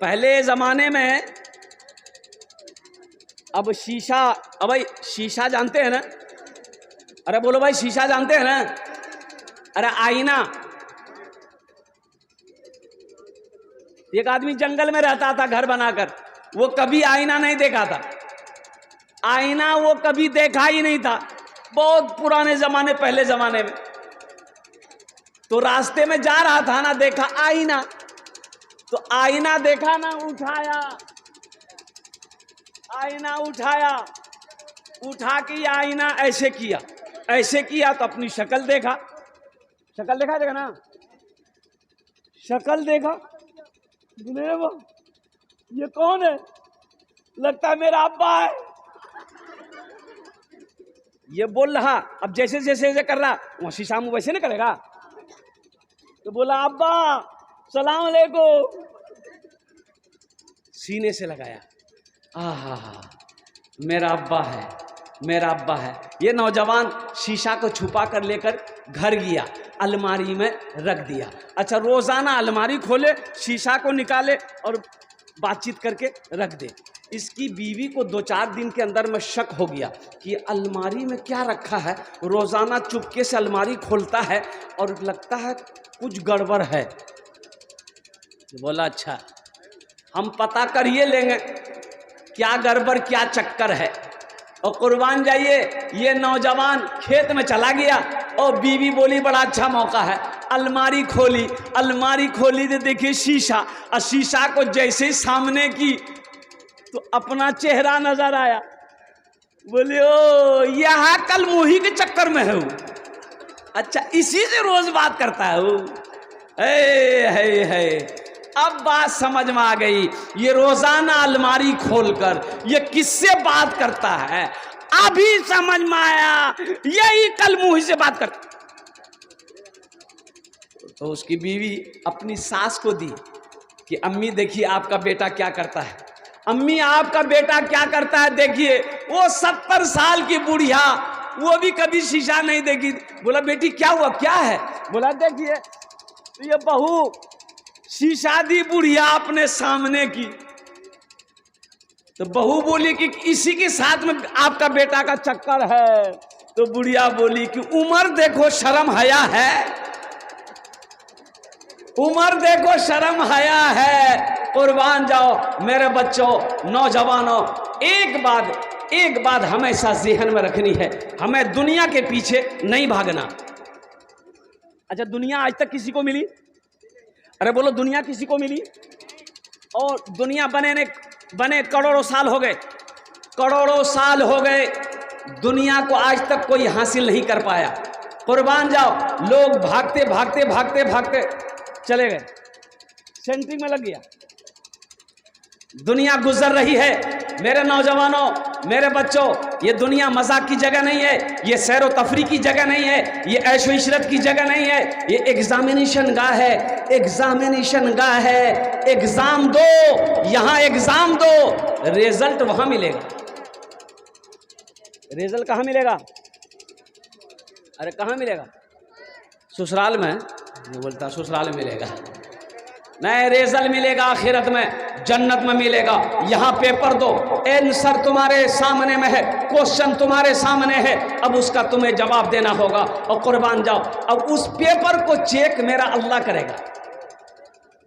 पहले जमाने में, अब शीशा, अब भाई शीशा जानते हैं ना? अरे बोलो भाई, शीशा जानते हैं ना? अरे आईना, एक आदमी जंगल में रहता था घर बनाकर, वो कभी आईना नहीं देखा था। आईना वो कभी देखा ही नहीं था, बहुत पुराने जमाने, पहले जमाने में। तो रास्ते में जा रहा था ना, देखा आईना, तो आईना देखा ना, उठाया, आईना उठाया, उठा के आईना ऐसे किया, ऐसे किया तो अपनी शक्ल देखा। शक्ल देखा देखा ना, शक्ल देखा, बोले वो ये कौन है? लगता है मेरा अब्बा है। ये बोल रहा, अब जैसे जैसे जैसे कर रहा, वो शीशा मुंह वैसे नहीं करेगा। तो बोला अब्बा सलाम अलैकुम, सीने से लगाया, आहा मेरा अब्बा है, मेरा अब्बा है। ये नौजवान शीशा को छुपा कर लेकर घर गया, अलमारी में रख दिया। अच्छा, रोजाना अलमारी खोले, शीशा को निकाले और बातचीत करके रख दे। इसकी बीवी को 2-4 दिन के अंदर में शक हो गया कि अलमारी में क्या रखा है। रोजाना चुपके से अलमारी खोलता है और लगता है कुछ गड़बड़ है। बोला अच्छा, हम पता करिए लेंगे क्या गड़बड़, क्या चक्कर है। और कुर्बान जाइए, ये नौजवान खेत में चला गया और बीवी बोली बड़ा अच्छा मौका है। अलमारी खोली, अलमारी खोली तो देखिए शीशा, और शीशा को जैसे ही सामने की तो अपना चेहरा नजर आया। बोले ओ यहाँ कल मुही के चक्कर में है। अच्छा, इसी से रोज बात करता है। अब बात समझ में आ गई, ये रोजाना अलमारी खोलकर ये किससे बात करता है। अभी समझ में आया, यही कल मुही से बात करता। तो उसकी बीवी अपनी सास को दी कि अम्मी देखिए आपका बेटा क्या करता है, अम्मी आपका बेटा क्या करता है देखिए। वो 70 साल की बुढ़िया, वो भी कभी शीशा नहीं देखी। बोला बेटी क्या हुआ, क्या है? बोला देखिए ये बहू शीशा दी बुढ़िया अपने सामने की। तो बहू बोली कि इसी के साथ में आपका बेटा का चक्कर है। तो बुढ़िया बोली कि उम्र देखो शर्म हया है, उम्र देखो शर्म हया है। कुर्बान जाओ मेरे बच्चों, नौजवानों, एक बात हमेशा ज़हन में रखनी है, हमें दुनिया के पीछे नहीं भागना। अच्छा, दुनिया आज तक किसी को मिली? अरे बोलो, दुनिया किसी को मिली? और दुनिया बने करोड़ों साल हो गए, करोड़ों साल हो गए, दुनिया को आज तक कोई हासिल नहीं कर पाया। कुर्बान जाओ, लोग भागते भागते भागते भागते चले गए, सेंटरिंग में लग गया। दुनिया गुजर रही है। मेरे नौजवानों, मेरे बच्चों, ये दुनिया मजाक की जगह नहीं है, ये सैर व तफरी की जगह नहीं है, ये ऐशो इशरत की जगह नहीं है, ये एग्जामिनेशन गाह है, एग्जामिनेशन गाह है। एग्जाम दो, यहां एग्जाम दो, रिजल्ट वहां मिलेगा। रिजल्ट कहां मिलेगा? अरे कहां मिलेगा? ससुराल में? मैं बोलता ससुराल में मिलेगा नहीं, रिजल्ट मिलेगा आखिरत में, जन्नत में मिलेगा। यहाँ पेपर दो, आंसर तुम्हारे सामने में है, क्वेश्चन तुम्हारे सामने है, अब उसका तुम्हें जवाब देना होगा। और कुर्बान जाओ, अब उस पेपर को चेक मेरा अल्लाह करेगा।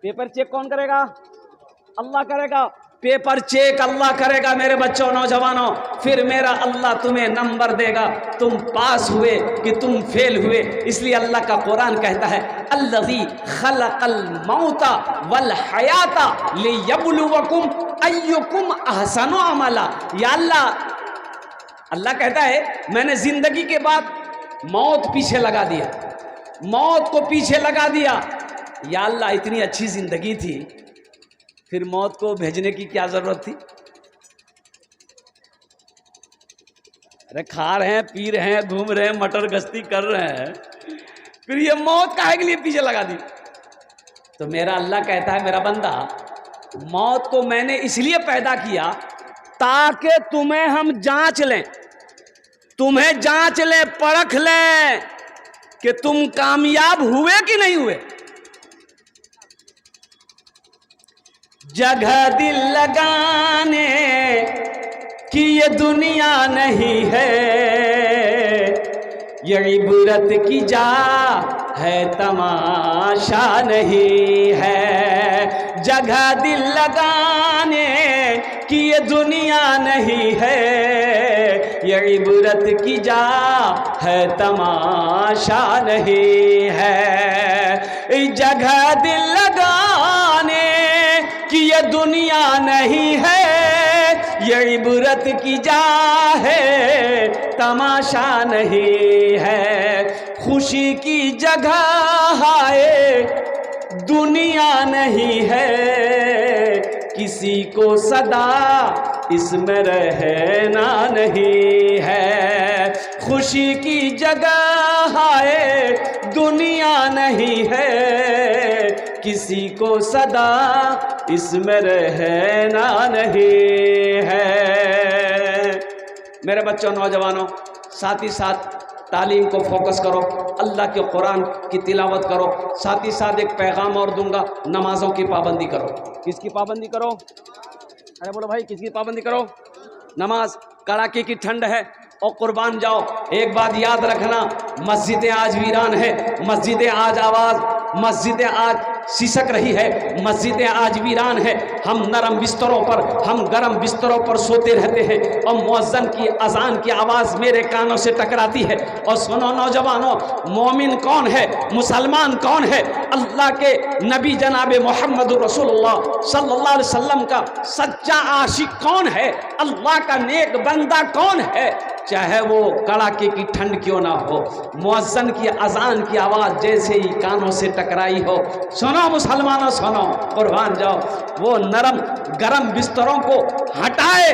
पेपर चेक कौन करेगा? अल्लाह करेगा। पेपर चेक अल्लाह करेगा मेरे बच्चों, नौजवानों। फिर मेरा अल्लाह तुम्हें नंबर देगा, तुम पास हुए कि तुम फेल हुए। इसलिए अल्लाह का कुरान कहता है अल्लज़ी खलक़ल मौता वल हयाता लियब्लुवकुम अय्युकुम अहसनु अमला। या अल्लाह कहता है मैंने जिंदगी के बाद मौत पीछे लगा दिया, मौत को पीछे लगा दिया। या अल्लाह, इतनी अच्छी जिंदगी थी, फिर मौत को भेजने की क्या जरूरत थी? अरे खा रहे हैं, पी रहे हैं, घूम रहे हैं, मटर गश्ती कर रहे हैं, फिर ये मौत काहे के लिए पीछे लगा दी? तो मेरा अल्लाह कहता है मेरा बंदा, मौत को मैंने इसलिए पैदा किया ताकि तुम्हें हम जांच लें, तुम्हें जांच लें, परख लें कि तुम कामयाब हुए कि नहीं हुए। जगह दिल लगाने की ये दुनिया नहीं है, ये इबरत की जा है तमाशा नहीं है। जगह दिल लगाने की ये दुनिया नहीं है, ये इबरत की जा है तमाशा नहीं है। जगह दिल लगाने कि ये दुनिया नहीं है, ये इबरत की जा है तमाशा नहीं है। खुशी की जगह है दुनिया नहीं है, किसी को सदा इसमें रहना नहीं है। खुशी की जगह है दुनिया नहीं है, किसी को सदा इसमें रहना नहीं है। मेरे बच्चों, नौजवानों, साथ ही साथ तालीम को फोकस करो, अल्लाह के कुरान की तिलावत करो। साथ ही साथ एक पैगाम और दूंगा, नमाजों की पाबंदी करो। किसकी पाबंदी करो? अरे बोलो भाई, किसकी पाबंदी करो? नमाज। कड़ाके की ठंड है और कुर्बान जाओ। एक बात याद रखना, मस्जिदें आज वीरान है, मस्जिदें आज मस्जिदें आज सिसक रही है, मस्जिदें आज वीरान है। हम नरम बिस्तरों पर, हम गर्म बिस्तरों पर सोते रहते हैं और मुअज्जिन की अजान की आवाज़ मेरे कानों से टकराती है। और सुनो नौजवानों, मोमिन कौन है, मुसलमान कौन है, अल्लाह के नबी जनाब मोहम्मद रसूलुल्लाह सल्लल्लाहु अलैहि वसल्लम का सच्चा आशिक कौन है, अल्लाह का नेक बंदा कौन है, चाहे वो कड़ाके की ठंड क्यों ना हो, मुअज्जिन की अजान की आवाज़ जैसे ही कानों से टकराई हो, सुनो मुसलमानों, सुनो, कुर्बान जाओ। वो नरम गरम बिस्तरों को हटाए,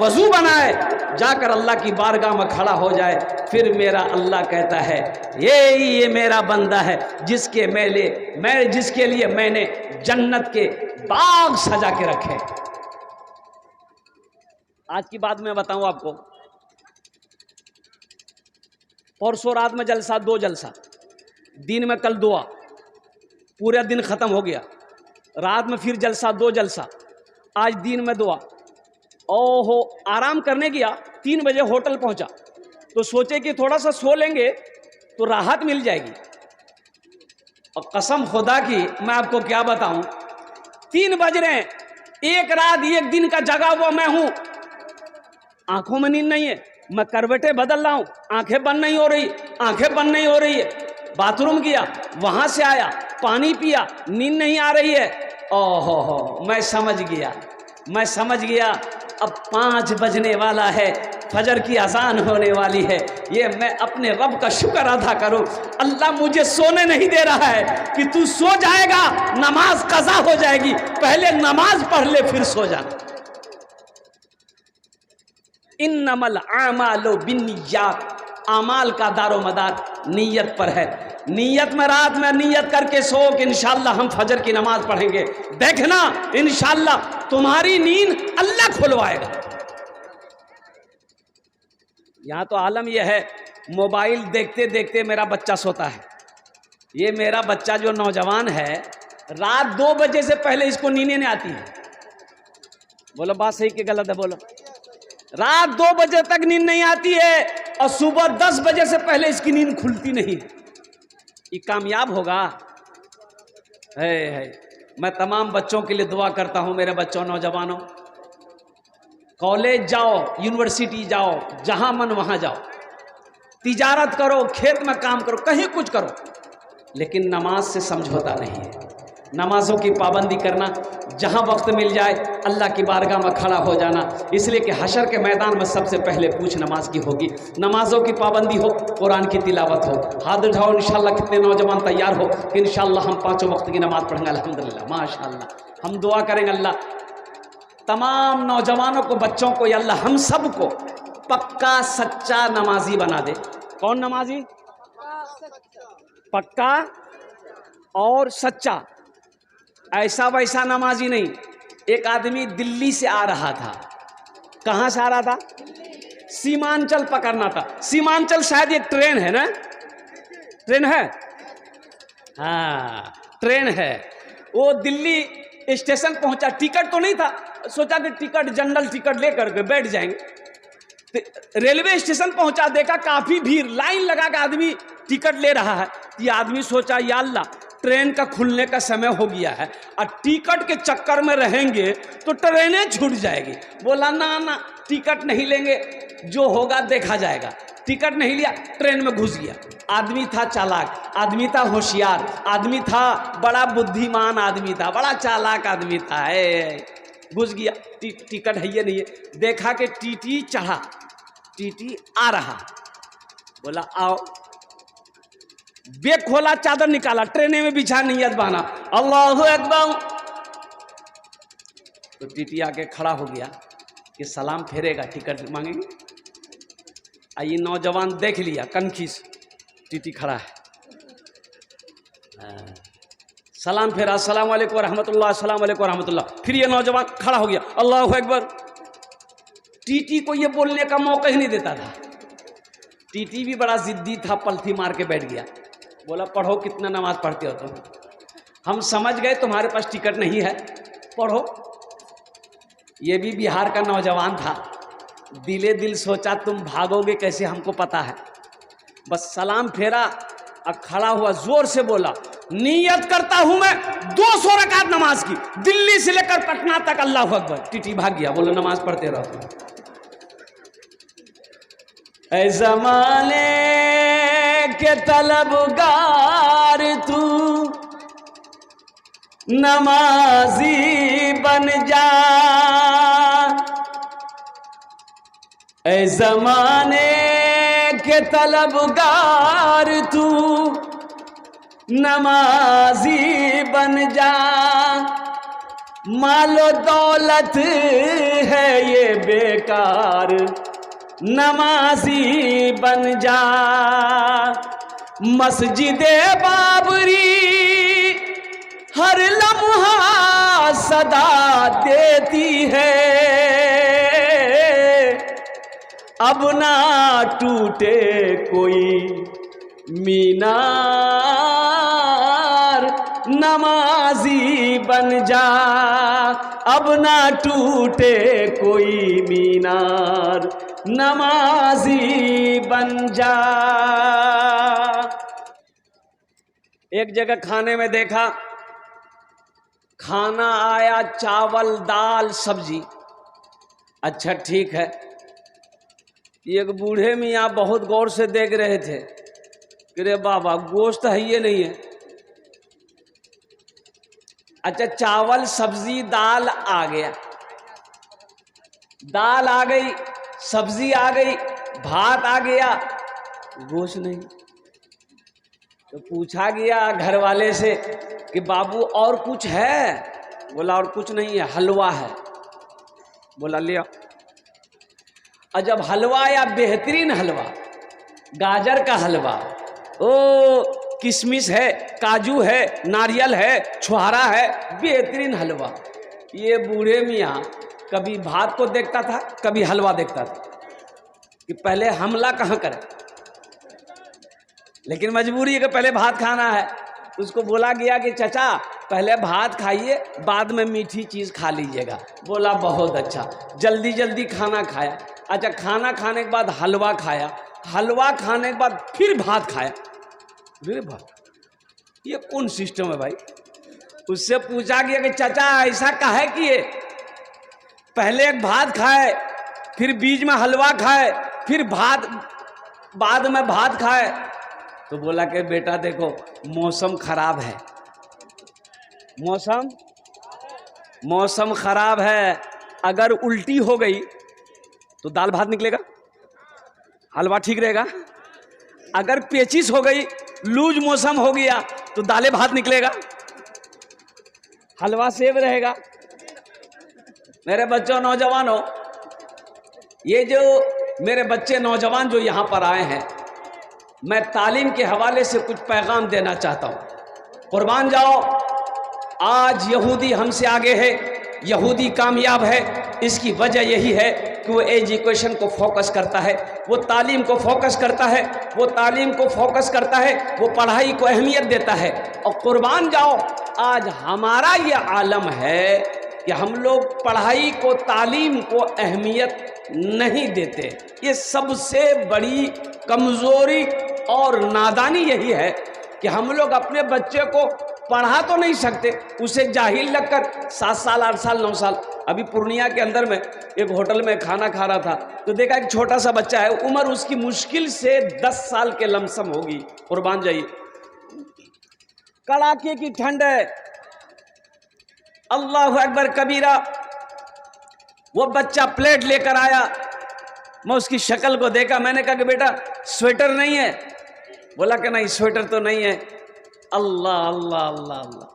वजू बनाए, जाकर अल्लाह की बारगाह में खड़ा हो जाए। फिर मेरा अल्लाह कहता है, ये मेरा बंदा है जिसके लिए मैंने जन्नत के बाग सजा के रखे। आज की बात मैं बताऊं आपको, परसों रात में जलसा, 2 जलसा, दिन में कल दुआ, पूरा दिन ख़त्म हो गया। रात में फिर जलसा, 2 जलसा, आज दिन में दुआ। ओहो, आराम करने गया, 3 बजे होटल पहुंचा तो सोचे कि थोड़ा सा सो लेंगे तो राहत मिल जाएगी। और कसम खुदा की मैं आपको क्या बताऊं, 3 बज रहे हैं, एक रात एक दिन का जगा हुआ मैं हूं, आंखों में नींद नहीं है, मैं करवटें बदल रहा हूं, आंखें बंद नहीं हो रही है। बाथरूम गया, वहां से आया, पानी पिया, नींद नहीं आ रही है। ओहो, मैं समझ गया अब 5 बजने वाला है, फजर की अजान होने वाली है। ये मैं अपने रब का शुक्र अदा करूं, अल्लाह मुझे सोने नहीं दे रहा है कि तू सो जाएगा, नमाज कज़ा हो जाएगी, पहले नमाज पढ़ ले फिर सो जाना। इन्नमल आमालु बिन्नियात, आमाल का दारो मदार नीयत पर है। नीयत में रात में नीयत करके सो कि इंशाअल्लाह हम फजर की नमाज पढ़ेंगे, देखना इंशाअल्लाह तुम्हारी नींद अल्लाह खुलवाएगा। यहाँ तो आलम यह है, मोबाइल देखते देखते मेरा बच्चा सोता है। ये मेरा बच्चा जो नौजवान है, रात 2 बजे से पहले इसको नींद नहीं आती है। बोलो बात सही कि गलत है? बोलो। रात 2 बजे तक नींद नहीं आती है और सुबह 10 बजे से पहले इसकी नींद खुलती नहीं। ये कामयाब होगा? है। मैं तमाम बच्चों के लिए दुआ करता हूं, मेरे बच्चों, नौजवानों, कॉलेज जाओ, यूनिवर्सिटी जाओ, जहां मन वहां जाओ, तिजारत करो, खेत में काम करो, कहीं कुछ करो, लेकिन नमाज से समझौता नहीं है। नमाजों की पाबंदी करना, जहां वक्त मिल जाए अल्लाह की बारगाह में खड़ा हो जाना, इसलिए कि हशर के मैदान में सबसे पहले पूछ नमाज की होगी। नमाजों की पाबंदी हो, कुरान की तिलावत हो। हाथ उठाओ इंशाअल्लाह, कितने नौजवान तैयार हो कि इंशाअल्लाह हम 5 वक्त की नमाज पढ़ेंगे। अल्हम्दुलिल्लाह, माशाअल्लाह। हम दुआ करेंगे, अल्लाह तमाम नौजवानों को, बच्चों को, या अल्लाह हम सब को पक्का सच्चा नमाजी बना दे। कौन नमाजी? पक्का और सच्चा, ऐसा वैसा नमाजी नहीं। एक आदमी दिल्ली से आ रहा था, कहाँ से आ रहा था? सीमांचल पकड़ना था। सीमांचल शायद एक ट्रेन है ना? ट्रेन है, हाँ ट्रेन है। वो दिल्ली स्टेशन पहुंचा, टिकट तो नहीं था, सोचा कि टिकट जनरल टिकट लेकर के बैठ जाएंगे। तो रेलवे स्टेशन पहुंचा, देखा काफी भीड़, लाइन लगा के आदमी टिकट ले रहा है। ये आदमी सोचा या अल्लाह, ट्रेन का खुलने का समय हो गया है और टिकट के चक्कर में रहेंगे तो ट्रेनें छूट जाएगी। बोला ना ना, टिकट नहीं लेंगे, जो होगा देखा जाएगा। टिकट नहीं लिया, ट्रेन में घुस गया। आदमी था चालाक, आदमी था होशियार, आदमी था बड़ा बुद्धिमान, आदमी था बड़ा चालाक आदमी था। घुस गया, टिकट है ये नहीं है। देखा कि टीटी चढ़ा, टीटी आ रहा, बोला आओ। बैग खोला, चादर निकाला, ट्रेने में बिछा नियत बना, अल्लाहु अकबर। तो टीटी आके खड़ा हो गया कि सलाम फेरेगा, टिकट मांगेंगे। आइए नौजवान देख लिया, कनखी से टीटी खड़ा है, सलाम फेरा, अस्सलाम वालेकुम रहमतुल्लाह, अस्सलाम वालेकुम रहमतुल्लाह। फिर ये नौजवान खड़ा हो गया, अल्लाहु अकबर। टीटी को ये बोलने का मौका ही नहीं देता था। टीटी भी बड़ा जिद्दी था, पलथी मार के बैठ गया। बोला पढ़ो, कितना नमाज पढ़ते हो तुम, हम समझ गए तुम्हारे पास टिकट नहीं है, पढ़ो। ये भी बिहार का नौजवान था, दिले दिल सोचा तुम भागोगे कैसे हमको पता है। बस सलाम फेरा और खड़ा हुआ, जोर से बोला नियत करता हूं मैं 200 रकात नमाज की, दिल्ली से लेकर पटना तक, अल्लाहु अकबर। टीटी भाग गया, बोलो नमाज पढ़ते रहो। ऐ ज़माने के तलबगार तू नमाजी बन जा, ऐ ज़माने के तलबगार तू नमाजी बन जा। मालो दौलत है ये बेकार, नमाजी बन जा। मस्जिदे बाबरी हर लम्हा सदा देती है, अब ना टूटे कोई मीनार, नमाजी बन जा। अब ना टूटे कोई मीनार, नमाजी बन जा। एक जगह खाने में देखा, खाना आया चावल दाल सब्जी, अच्छा ठीक है। एक बूढ़े मियाँ बहुत गौर से देख रहे थे कि रे बाबा गोश्त है ये नहीं है। अच्छा चावल सब्जी दाल आ गया, दाल आ गई, सब्जी आ गई, भात आ गया, गोश्त नहीं। तो पूछा गया घर वाले से कि बाबू और कुछ है? बोला और कुछ नहीं है, हलवा है। बोला ले आओ। और जब हलवा आया, बेहतरीन हलवा, गाजर का हलवा, ओ किशमिश है, काजू है, नारियल है, छुहारा है, बेहतरीन हलवा। ये बूढ़े मियाँ कभी भात को देखता था, कभी हलवा देखता था कि पहले हमला कहाँ करें, लेकिन मजबूरी है कि पहले भात खाना है। उसको बोला गया कि चचा पहले भात खाइए, बाद में मीठी चीज़ खा लीजिएगा। बोला बहुत अच्छा, जल्दी जल्दी खाना खाया। अच्छा खाना खाने के बाद हलवा खाया, हलवा खाने के बाद फिर भात खाया। अरे भात, ये कौन सिस्टम है भाई? उससे पूछा गया कि चाचा ऐसा काहे किए, पहले एक भात खाए, फिर बीच में हलवा खाए, फिर भात, बाद में भात खाए। तो बोला कि बेटा देखो मौसम खराब है, मौसम खराब है, अगर उल्टी हो गई तो दाल भात निकलेगा, हलवा ठीक रहेगा। अगर पेचिश हो गई, लूज मौसम हो गया तो दाले भात निकलेगा, हलवा सेव रहेगा। मेरे बच्चों नौजवानों, ये जो मेरे बच्चे नौजवान जो यहाँ पर आए हैं, मैं तालीम के हवाले से कुछ पैगाम देना चाहता हूँ। कुर्बान जाओ, आज यहूदी हमसे आगे है, यहूदी कामयाब है। इसकी वजह यही है कि वो एजुकेशन को फोकस करता है, वो तालीम को फोकस करता है, वो तालीम को फोकस करता है, वो पढ़ाई को अहमियत देता है। और कुर्बान जाओ, आज हमारा ये आलम है कि हम लोग पढ़ाई को, तालीम को अहमियत नहीं देते। ये सबसे बड़ी कमज़ोरी और नादानी यही है कि हम लोग अपने बच्चे को पढ़ा तो नहीं सकते, उसे जाहिल लगकर 7 साल 8 साल 9 साल। अभी पूर्णिया के अंदर में एक होटल में खाना खा रहा था तो देखा एक छोटा सा बच्चा है, उम्र उसकी मुश्किल से 10 साल के लमसम होगी। कुर्बान जाइए, कड़ाके की ठंड है, अल्लाह अकबर कबीरा। वो बच्चा प्लेट लेकर आया, मैं उसकी शक्ल को देखा, मैंने कहा कि बेटा स्वेटर नहीं है? बोला कि नहीं स्वेटर तो नहीं है। अल्लाह अल्लाह अल्लाह अल्लाह,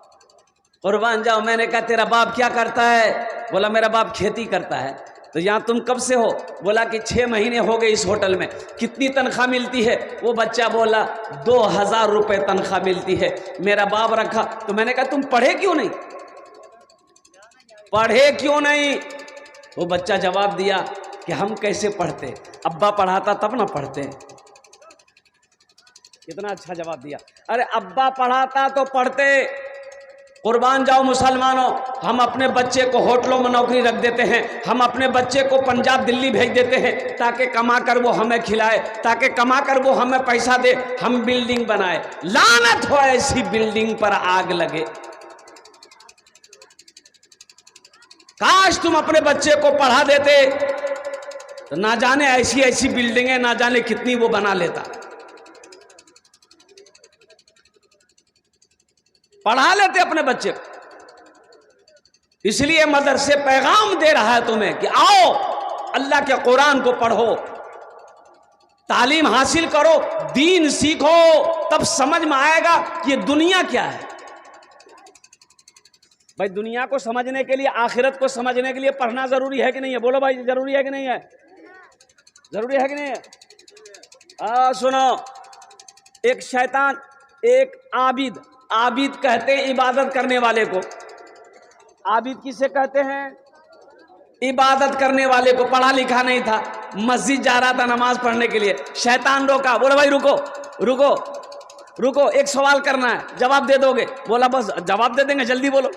कुर्बान जाओ। मैंने कहा तेरा बाप क्या करता है? बोला मेरा बाप खेती करता है। तो यहाँ तुम कब से हो? बोला कि 6 महीने हो गए इस होटल में। कितनी तनख्वाह मिलती है? वो बच्चा बोला 2000 रुपये तनख्वाह मिलती है। मेरा बाप रखा। तो मैंने कहा तुम पढ़े क्यों नहीं? पढ़े क्यों नहीं? वो बच्चा जवाब दिया कि हम कैसे पढ़ते, अब्बा पढ़ाता तब ना पढ़ते। कितना अच्छा जवाब दिया। अरे अब्बा पढ़ाता तो पढ़ते। कुर्बान जाओ मुसलमानों, हम अपने बच्चे को होटलों में नौकरी रख देते हैं, हम अपने बच्चे को पंजाब दिल्ली भेज देते हैं ताकि कमा कर वो हमें खिलाए, ताकि कमा कर वो हमें पैसा दे, हम बिल्डिंग बनाए। लानत हो ऐसी बिल्डिंग पर आग लगे। काश तुम अपने बच्चे को पढ़ा देते तो ना जाने ऐसी ऐसी बिल्डिंगें ना जाने कितनी वो बना लेता। पढ़ा लेते अपने बच्चे को। इसलिए मदरसे पैगाम दे रहा है तुम्हें कि आओ अल्लाह के कुरान को पढ़ो, तालीम हासिल करो, दीन सीखो, तब समझ में आएगा कि ये दुनिया क्या है। भाई दुनिया को समझने के लिए, आखिरत को समझने के लिए पढ़ना जरूरी है कि नहीं है? बोलो भाई, जरूरी है कि नहीं है? जरूरी है कि नहीं है? सुनो, एक शैतान, एक आबिद, आबिद कहते हैं इबादत करने वाले को। आबिद किसे कहते हैं? इबादत करने वाले को। पढ़ा लिखा नहीं था, मस्जिद जा रहा था नमाज पढ़ने के लिए, शैतान रोका। बोला भाई रुको रुको रुको, एक सवाल करना है, जवाब दे दोगे? बोला बस जवाब दे देंगे, जल्दी बोलो।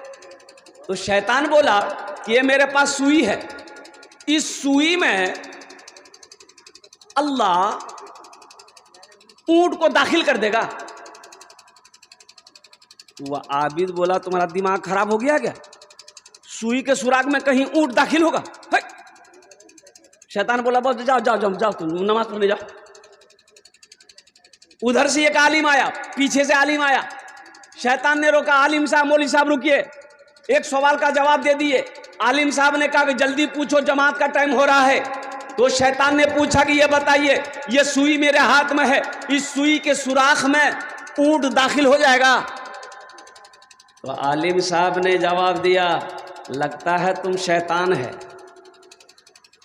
तो शैतान बोला कि ये मेरे पास सुई है, इस सुई में अल्लाह ऊंट को दाखिल कर देगा। वह आबिद बोला तुम्हारा दिमाग खराब हो गया क्या? सुई के सुराग में कहीं ऊंट दाखिल होगा? शैतान बोला बस जाओ जाओ जाओ जाओ, तुम नमाज पढ़ने जाओ। उधर से एक आलिम आया, पीछे से आलिम आया, शैतान ने रोका, आलिम साहब, मौलवी साहब रुकिए, एक सवाल का जवाब दे दिए। आलिम साहब ने कहा कि जल्दी पूछो, जमात का टाइम हो रहा है। तो शैतान ने पूछा कि ये बताइए, ये सुई मेरे हाथ में है, इस सुई के सुराख में ऊंट दाखिल हो जाएगा? तो आलिम साहब ने जवाब दिया, लगता है तुम शैतान है।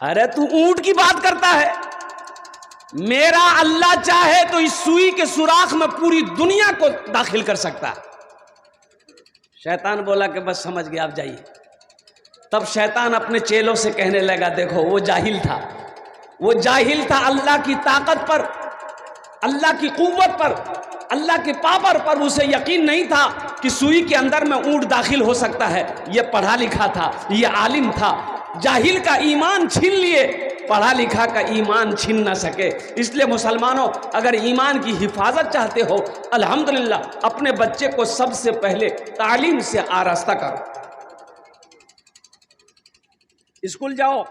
अरे तू ऊंट की बात करता है, मेरा अल्लाह चाहे तो इस सुई के सुराख में पूरी दुनिया को दाखिल कर सकता है। शैतान बोला कि बस समझ गया, आप जाइए। तब शैतान अपने चेलों से कहने लगा, देखो वो जाहिल था, वो जाहिल था, अल्लाह की ताकत पर, अल्लाह की कुव्वत पर, अल्लाह के पावर पर उसे यकीन नहीं था कि सुई के अंदर में ऊंट दाखिल हो सकता है। ये पढ़ा लिखा था, ये आलिम था। जाहिल का ईमान छीन लिए, पढ़ा लिखा का ईमान छीन ना सके। इसलिए मुसलमानों, अगर ईमान की हिफाजत चाहते हो, अल्हम्दुलिल्लाह अपने बच्चे को सबसे पहले तालीम से आरास्ता करो। स्कूल जाओ,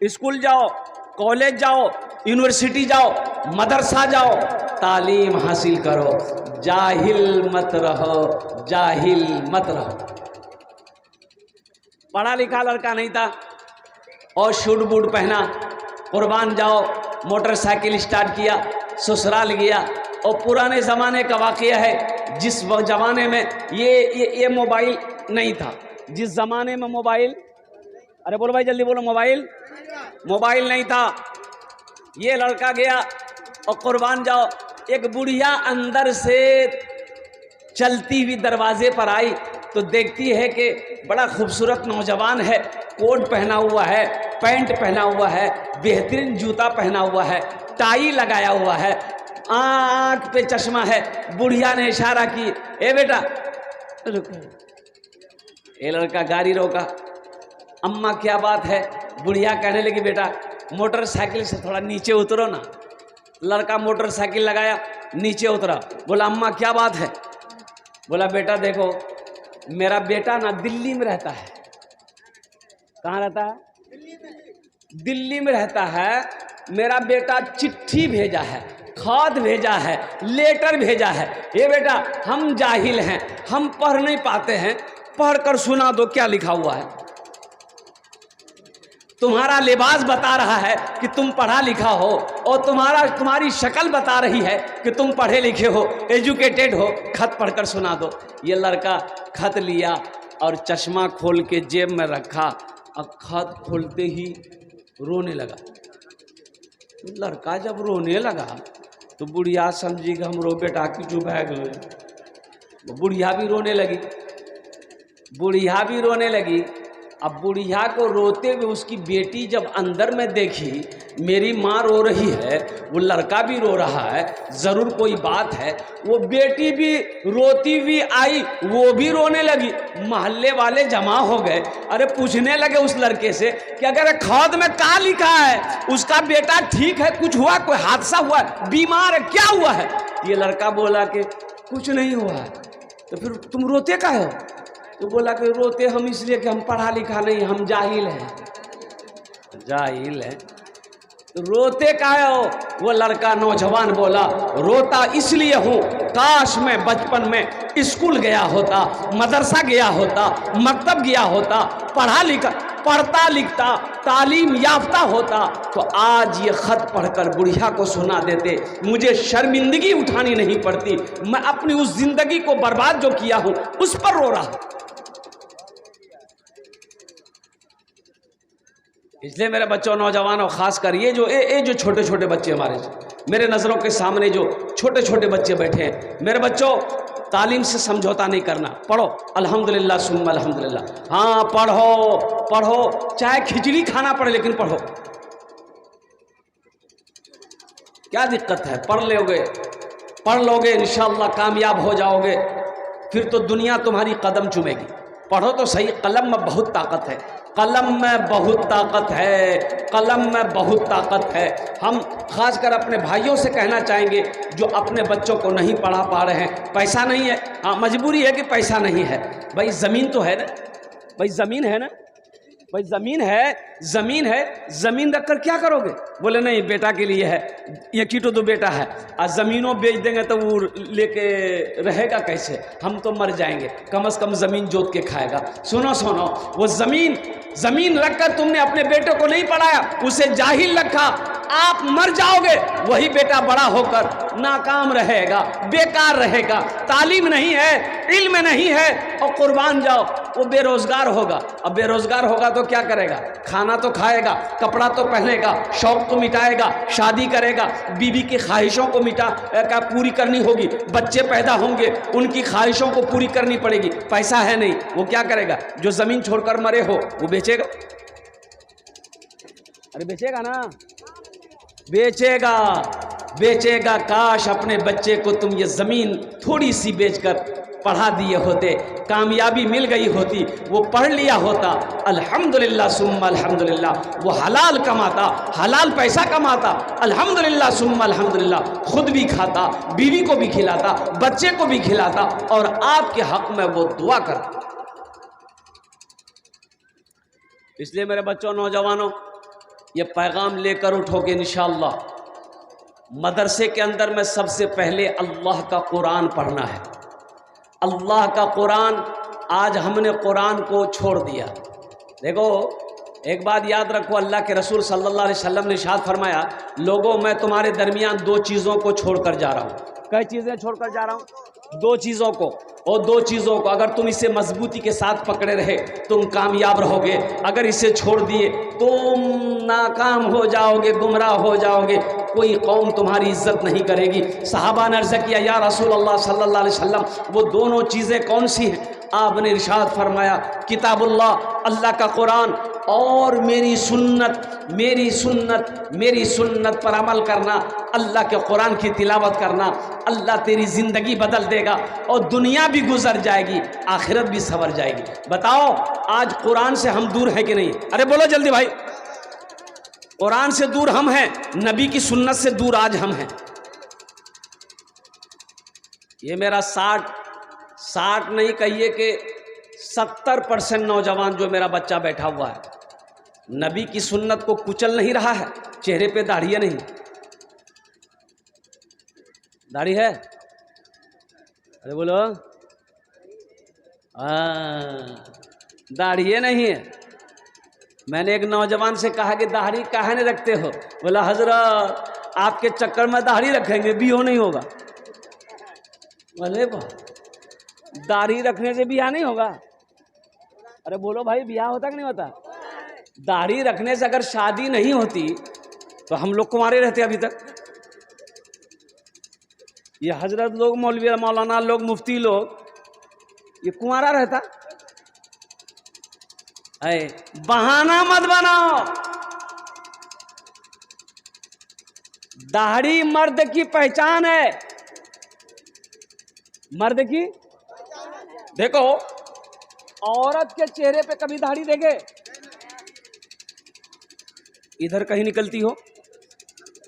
स्कूल जाओ, कॉलेज जाओ, यूनिवर्सिटी जाओ, मदरसा जाओ, तालीम हासिल करो, जाहिल मत रहो, जाहिल मत रहो। पढ़ा लिखा लड़का नहीं था और शूट बूट पहना, कुर्बान जाओ, मोटरसाइकिल स्टार्ट किया, ससुराल गया। और पुराने ज़माने का वाक़या है, जिस ज़माने में ये मोबाइल नहीं था, जिस ज़माने में मोबाइल, अरे बोलो भाई जल्दी बोलो, मोबाइल नहीं था। ये लड़का गया और कुर्बान जाओ, एक बुढ़िया अंदर से चलती हुई दरवाजे पर आई तो देखती है कि बड़ा खूबसूरत नौजवान है, कोट पहना हुआ है, पैंट पहना हुआ है, बेहतरीन जूता पहना हुआ है, टाई लगाया हुआ है, आँख पे चश्मा है। बुढ़िया ने इशारा की, ए बेटा रुको। ये लड़का गाड़ी रोका, अम्मा क्या बात है? बुढ़िया कहने लगी बेटा मोटरसाइकिल से थोड़ा नीचे उतरो ना। लड़का मोटरसाइकिल लगाया, नीचे उतरा, बोला अम्मा क्या बात है? बोला बेटा देखो मेरा बेटा ना दिल्ली में रहता है। कहाँ रहता है? दिल्ली में रहता है। मेरा बेटा चिट्ठी भेजा है, खत भेजा है, लेटर भेजा है। ये बेटा हम जाहिल हैं, हम पढ़ नहीं पाते हैं, पढ़कर सुना दो क्या लिखा हुआ है। तुम्हारा लिबास बता रहा है कि तुम पढ़ा लिखा हो, और तुम्हारी शक्ल बता रही है कि तुम पढ़े लिखे हो, एजुकेटेड हो। खत पढ़कर सुना दो। ये लड़का खत लिया और चश्मा खोल के जेब में रखा, और खत खोलते ही रोने लगा। लड़का जब रोने लगा तो बुढ़िया समझी कि हमरो बेटा की चुप है गए। बुढ़िया भी रोने लगी, बुढ़िया भी रोने लगी। अब बुढ़िया को रोते हुए उसकी बेटी जब अंदर में देखी, मेरी माँ रो रही है, वो लड़का भी रो रहा है, ज़रूर कोई बात है। वो बेटी भी रोती हुई आई, वो भी रोने लगी। मोहल्ले वाले जमा हो गए, अरे पूछने लगे उस लड़के से कि अगर खत में क्या लिखा है, उसका बेटा ठीक है, कुछ हुआ, कोई हादसा हुआ, बीमार है, क्या हुआ है? ये लड़का बोला कि कुछ नहीं हुआ है। तो फिर तुम रोते काहे हो? तो बोला कि रोते हम इसलिए कि हम पढ़ा लिखा नहीं, हम जाहिल हैं। जाहिल है तो रोते काहे हो? वो लड़का नौजवान बोला रोता इसलिए हूँ, काश मैं बचपन में स्कूल गया होता, मदरसा गया होता, मकतब गया होता, पढ़ता लिखता, तालीम याफ्ता होता, तो आज ये खत पढ़कर बुढ़िया को सुना देते, मुझे शर्मिंदगी उठानी नहीं पड़ती। मैं अपनी उस जिंदगी को बर्बाद जो किया हूँ उस पर रो रहा हूँ। इसलिए मेरे बच्चों, नौजवानों, खास कर ये जो छोटे छोटे बच्चे हमारे मेरे नज़रों के सामने जो छोटे छोटे बच्चे बैठे हैं, मेरे बच्चों तालीम से समझौता नहीं करना। पढ़ो अल्हम्दुलिल्लाह सुम्मा अल्हम्दुलिल्लाह। हाँ पढ़ो, चाहे खिचड़ी खाना पड़े लेकिन पढ़ो। क्या दिक्कत है? पढ़ लोगे इंशाअल्लाह कामयाब हो जाओगे, फिर तो दुनिया तुम्हारी कदम चूमेगी। पढ़ो तो सही। कलम में बहुत ताकत है, कलम में बहुत ताकत है, कलम में बहुत ताकत है। हम खासकर अपने भाइयों से कहना चाहेंगे जो अपने बच्चों को नहीं पढ़ा पा रहे हैं। पैसा नहीं है, हाँ मजबूरी है कि पैसा नहीं है। भाई ज़मीन तो है ना, भाई ज़मीन है ना, भाई ज़मीन है, ज़मीन रख कर क्या करोगे? बोले नहीं बेटा के लिए है, ये कीटो तो बेटा है, और ज़मीनों बेच देंगे तो वो लेके रहेगा कैसे? हम तो मर जाएंगे, कम से कम ज़मीन जोत के खाएगा। सुनो वो ज़मीन रखकर तुमने अपने बेटे को नहीं पढ़ाया, उसे जाहिल रखा, आप मर जाओगे। वही बेटा बड़ा होकर नाकाम रहेगा, बेकार रहेगा, तालीम नहीं है, इल्म नहीं है, और कुर्बान जाओ वो बेरोजगार होगा। अब बेरोजगार होगा तो क्या करेगा? खाना तो खाएगा, कपड़ा तो पहनेगा, शौक तो मिटाएगा, शादी करेगा, बीवी की ख्वाहिशों को पूरी करनी होगी, बच्चे पैदा होंगे, उनकी ख्वाहिशों को पूरी करनी पड़ेगी। पैसा है नहीं, वो क्या करेगा? जो ज़मीन छोड़कर मरे हो वो बेचेगा। अरे बेचेगा ना, बेचेगा। काश अपने बच्चे को तुम ये ज़मीन थोड़ी सी बेचकर पढ़ा दिए होते, कामयाबी मिल गई होती, वो पढ़ लिया होता, अल्हम्दुलिल्लाह सुम्मा अल्हम्दुलिल्लाह, वो हलाल कमाता, हलाल पैसा कमाता, अल्हम्दुलिल्लाह सुम्मा अल्हम्दुलिल्लाह, खुद भी खाता, बीवी को भी खिलाता, बच्चे को भी खिलाता, और आपके हक में वो दुआ करता। इसलिए मेरे बच्चों, नौजवानों, ये पैगाम लेकर उठोगे इंशाअल्लाह। मदरसे के अंदर में सबसे पहले अल्लाह का कुरान पढ़ना है। अल्लाह का कुरान, आज हमने कुरान को छोड़ दिया। देखो एक बात याद रखो, अल्लाह के रसूल सल्लल्लाहु अलैहि वसल्लम ने इरशाद फरमाया, लोगों मैं तुम्हारे दरमियान दो चीज़ों को छोड़कर जा रहा हूँ। कई चीज़ें छोड़कर जा रहा हूँ? दो चीज़ों को, और दो चीज़ों को अगर तुम इसे मजबूती के साथ पकड़े रहे तुम कामयाब रहोगे, अगर इसे छोड़ दिए तुम नाकाम हो जाओगे, गुमराह हो जाओगे, कोई कौम तुम्हारी इज्जत नहीं करेगी। सहाबा ने अर्ज़ किया, या रसूल अल्लाह सल्लल्लाहु अलैहि वसल्लम, वो दोनों चीज़ें कौन सी हैं? आपने इरशाद फरमाया किताबुल्लाह, अल्लाह का कुरान और मेरी सुन्नत, मेरी सुन्नत, मेरी सुन्नत पर अमल करना, अल्लाह के कुरान की तिलावत करना, अल्लाह तेरी ज़िंदगी बदल देगा और दुनिया भी गुजर जाएगी, आखिरत भी संवर जाएगी। बताओ आज कुरान से हम दूर हैं कि नहीं? अरे बोलो जल्दी भाई। कुरान से दूर हम हैं, नबी की सुन्नत से दूर आज हम हैं। ये मेरा 60 नहीं कहिए कि 70% नौजवान जो मेरा बच्चा बैठा हुआ है, नबी की सुन्नत को कुचल नहीं रहा है। चेहरे पे दाढ़ी है नहीं? दाढ़ी है? अरे बोलो। दाढ़ी नहीं है। मैंने एक नौजवान से कहा कि दाढ़ी काहे नहीं रखते हो? बोला हजरत आपके चक्कर में दाढ़ी रखेंगे बियो नहीं होगा। बोले दाढ़ी रखने से बियाह नहीं होगा? अरे बोलो भाई, बियाह होता कि नहीं होता? दाढ़ी रखने से अगर शादी नहीं होती तो हम लोग कुंवारे रहते अभी तक। ये हजरत लोग, मौलवी मौलाना लोग, मुफ्ती लोग, ये कुंवारा रहता। अरे बहाना मत बनाओ। दाढ़ी मर्द की पहचान है, मर्द की। देखो औरत के चेहरे पे कभी दाढ़ी देखे? इधर कहीं निकलती हो?